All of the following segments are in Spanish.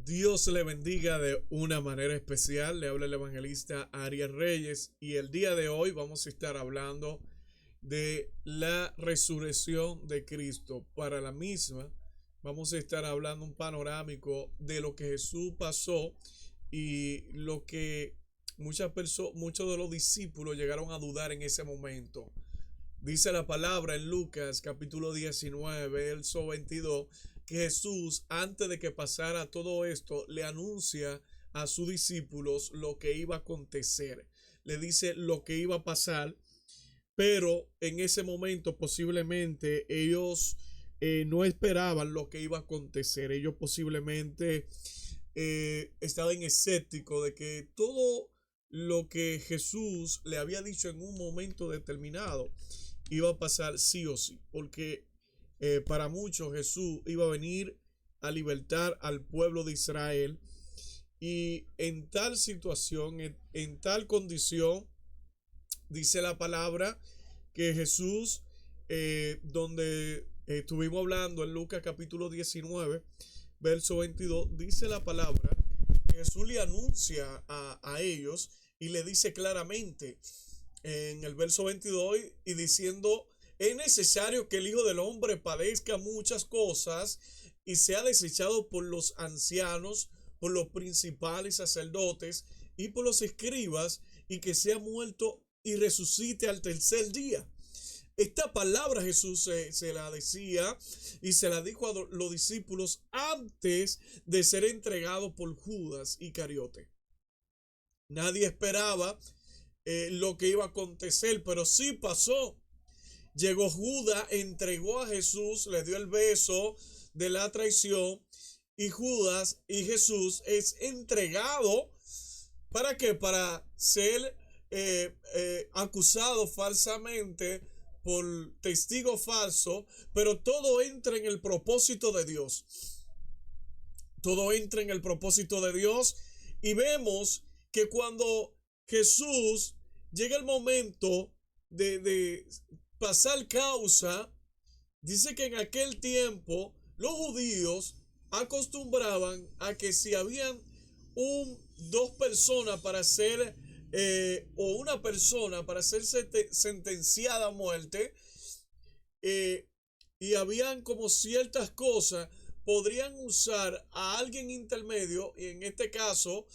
Dios le bendiga de una manera especial. Le habla el evangelista Ariel Reyes y el día de hoy vamos a estar hablando de la resurrección de Cristo. Para la misma, vamos a estar hablando un panorámico de lo que Jesús pasó y lo que muchos de los discípulos llegaron a dudar en ese momento. Dice la palabra en Lucas capítulo 19, verso 22, que Jesús, antes de que pasara todo esto, le anuncia a sus discípulos lo que iba a acontecer. Le dice lo que iba a pasar, pero en ese momento posiblemente ellos no esperaban lo que iba a acontecer. Ellos posiblemente estaban escépticos de que todo lo que Jesús le había dicho en un momento determinado iba a pasar sí o sí, porque para muchos Jesús iba a venir a libertar al pueblo de Israel y en tal situación, en tal condición, dice la palabra que Jesús, donde estuvimos hablando en Lucas capítulo 19, verso 22, dice la palabra que Jesús le anuncia a ellos y le dice claramente en el verso 22 y diciendo: es necesario que el Hijo del Hombre padezca muchas cosas y sea desechado por los ancianos, por los principales sacerdotes y por los escribas, y que sea muerto y resucite al tercer día. Esta palabra Jesús se la decía y se la dijo a los discípulos antes de ser entregado por Judas Iscariote. Nadie esperaba lo que iba a acontecer, pero sí pasó. Llegó Judas, entregó a Jesús, le dio el beso de la traición y Judas y Jesús es entregado. ¿Para qué? Para ser acusado falsamente por testigo falso, pero todo entra en el propósito de Dios. Todo entra en el propósito de Dios y vemos que cuando Jesús llega el momento de pasar causa, dice que en aquel tiempo los judíos acostumbraban a que si habían dos personas para ser o una persona para ser sentenciada a muerte, y habían como ciertas cosas, podrían usar a alguien intermedio, y en este caso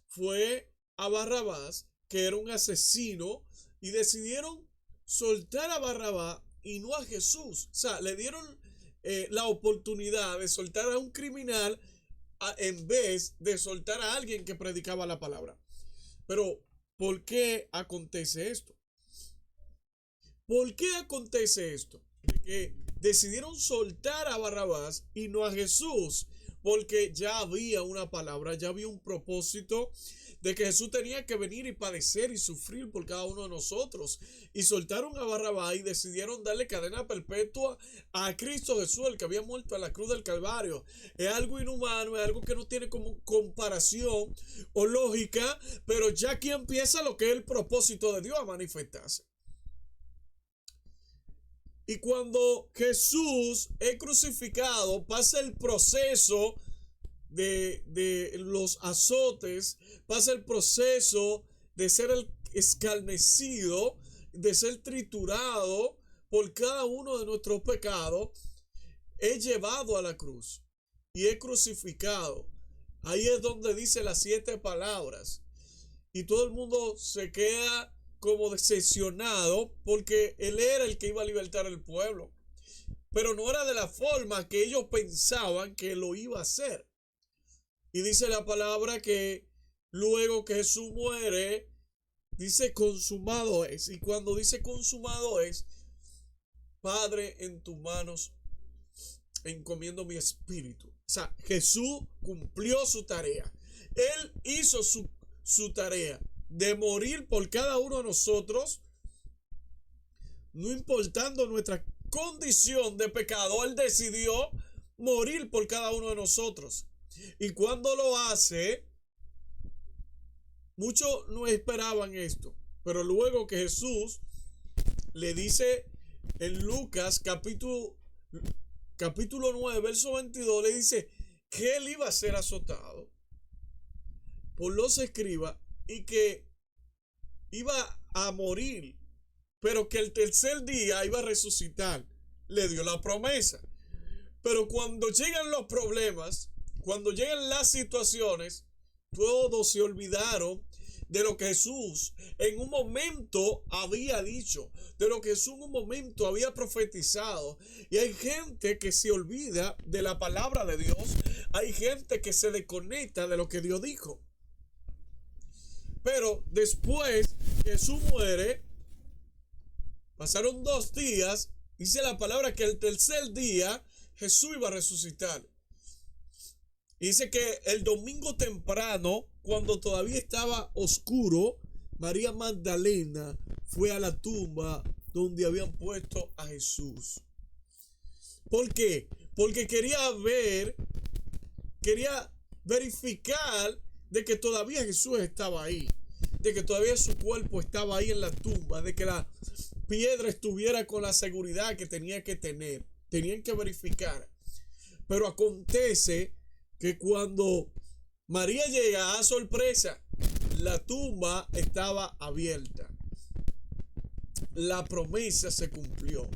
fue a Barrabás, que era un asesino, y decidieron soltar a Barrabás y no a Jesús. O sea, le dieron la oportunidad de soltar a un criminal en vez de soltar a alguien que predicaba la palabra. Pero, ¿por qué acontece esto? ¿Por qué acontece esto? De que decidieron soltar a Barrabás y no a Jesús, porque ya había una palabra, ya había un propósito de que Jesús tenía que venir y padecer y sufrir por cada uno de nosotros. Y soltaron a Barrabás y decidieron darle cadena perpetua a Cristo Jesús, el que había muerto en la cruz del Calvario. Es algo inhumano, es algo que no tiene como comparación o lógica, pero ya aquí empieza lo que es el propósito de Dios a manifestarse. Y cuando Jesús es crucificado, pasa el proceso de los azotes, pasa el proceso de ser escarnecido, de ser triturado por cada uno de nuestros pecados, es llevado a la cruz y es crucificado. Ahí es donde dice las 7 palabras y todo el mundo se queda como decepcionado porque él era el que iba a libertar al pueblo, pero no era de la forma que ellos pensaban que lo iba a hacer. Y dice la palabra que luego que Jesús muere, dice consumado es. Y cuando dice consumado es: Padre, en tus manos encomiendo mi espíritu. O sea, Jesús cumplió su tarea. Él hizo su tarea de morir por cada uno de nosotros, no importando nuestra condición de pecado. Él decidió morir por cada uno de nosotros. Y cuando lo hace, muchos no esperaban esto, pero luego que Jesús le dice en Lucas capítulo 9, verso 22, le dice: que él iba a ser azotado por los escribas y que iba a morir, pero que el tercer día iba a resucitar. Le dio la promesa. Pero cuando llegan los problemas, cuando llegan las situaciones, todos se olvidaron de lo que Jesús en un momento había dicho, de lo que Jesús en un momento había profetizado. Y hay gente que se olvida de la palabra de Dios, hay gente que se desconecta de lo que Dios dijo. Pero después que Jesús muere, pasaron 2 días, dice la palabra que el tercer día Jesús iba a resucitar. Y dice que el domingo temprano, cuando todavía estaba oscuro, María Magdalena fue a la tumba donde habían puesto a Jesús. ¿Por qué? Porque quería verificar de que todavía Jesús estaba ahí, de que todavía su cuerpo estaba ahí en la tumba, de que la piedra estuviera con la seguridad que tenía que tener. Tenían que verificar. Pero acontece que cuando María llega, a sorpresa, la tumba estaba abierta. La promesa se cumplió,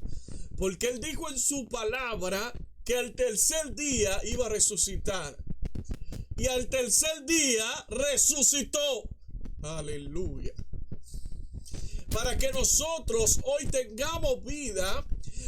porque él dijo en su palabra que al tercer día iba a resucitar, y al tercer día resucitó. Aleluya. Para que nosotros hoy tengamos vida,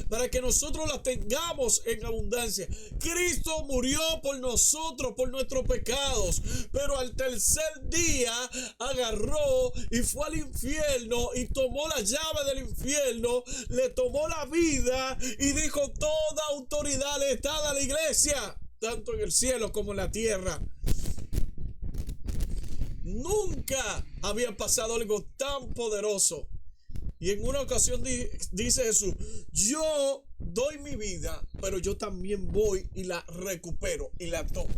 para que nosotros la tengamos en abundancia. Cristo murió por nosotros, por nuestros pecados, pero al tercer día agarró y fue al infierno y tomó la llave del infierno, le tomó la vida y dijo: toda autoridad le está dada a la iglesia, tanto en el cielo como en la tierra. Nunca había pasado algo tan poderoso. Y en una ocasión dice Jesús: yo doy mi vida, pero yo también voy y la recupero y la tomo.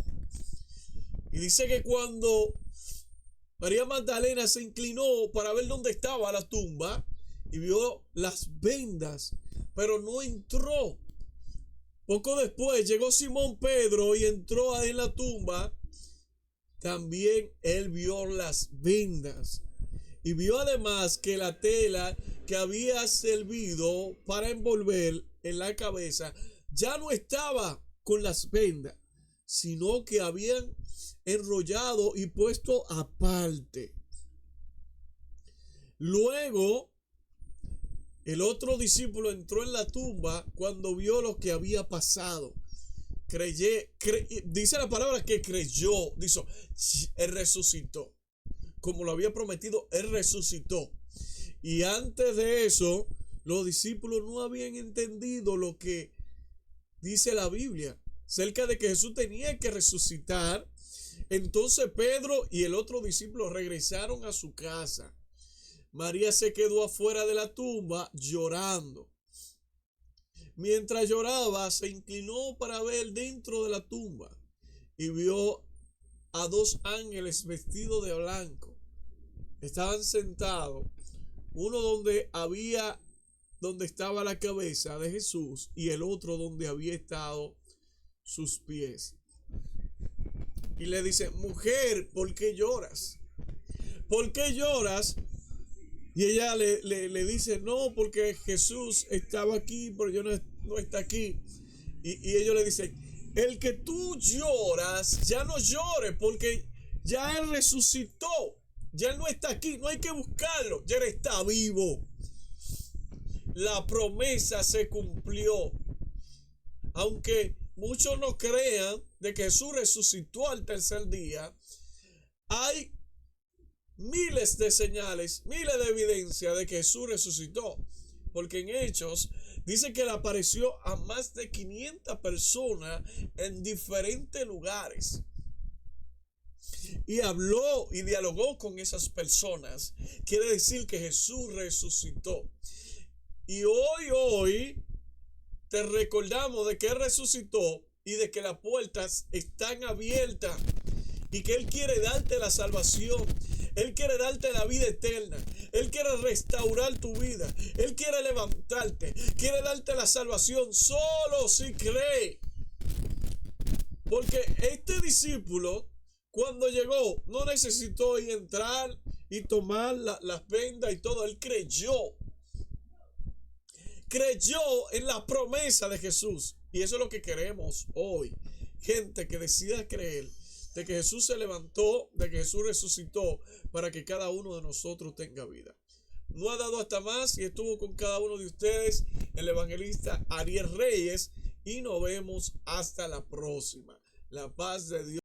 Y dice que cuando María Magdalena se inclinó para ver dónde estaba la tumba y vio las vendas, pero no entró. Poco después llegó Simón Pedro y entró ahí en la tumba. También él vio las vendas y vio además que la tela que había servido para envolver en la cabeza ya no estaba con las vendas, sino que habían enrollado y puesto aparte. Luego el discípulo entró en la tumba cuando vio lo que había pasado. Dice la palabra que creyó. Dice: él resucitó. Como lo había prometido, él resucitó. Y antes de eso, los discípulos no habían entendido lo que dice la Biblia acerca de que Jesús tenía que resucitar. Entonces Pedro y el otro discípulo regresaron a su casa. María se quedó afuera de la tumba llorando. Mientras lloraba, se inclinó para ver dentro de la tumba y vio a 2 ángeles vestidos de blanco. Estaban sentados, uno donde estaba la cabeza de Jesús y el otro donde había estado sus pies. Y le dice: mujer, ¿por qué lloras? ¿Por qué lloras? Y ella le dice: no, porque Jesús estaba aquí, pero yo no está aquí. Y ellos le dicen: el que tú lloras, ya no llores, porque ya él resucitó. Ya él no está aquí, no hay que buscarlo, ya él está vivo. La promesa se cumplió. Aunque muchos no crean de que Jesús resucitó al tercer día, hay miles de señales, miles de evidencia de que Jesús resucitó. Porque en Hechos dice que le apareció a más de 500 personas en diferentes lugares. Y habló y dialogó con esas personas. Quiere decir que Jesús resucitó. Y hoy te recordamos de que Él resucitó y de que las puertas están abiertas y que Él quiere darte la salvación. Él quiere darte la vida eterna. Él quiere restaurar tu vida. Él quiere levantarte. Quiere darte la salvación solo si cree. Porque este discípulo, cuando llegó, no necesitó ir entrar y tomar las vendas y todo. Él creyó en la promesa de Jesús. Y eso es lo que queremos hoy. Gente que decida creer de que Jesús se levantó, de que Jesús resucitó, para que cada uno de nosotros tenga vida. No ha dado hasta más y estuvo con cada uno de ustedes el evangelista Ariel Reyes, y nos vemos hasta la próxima. La paz de Dios.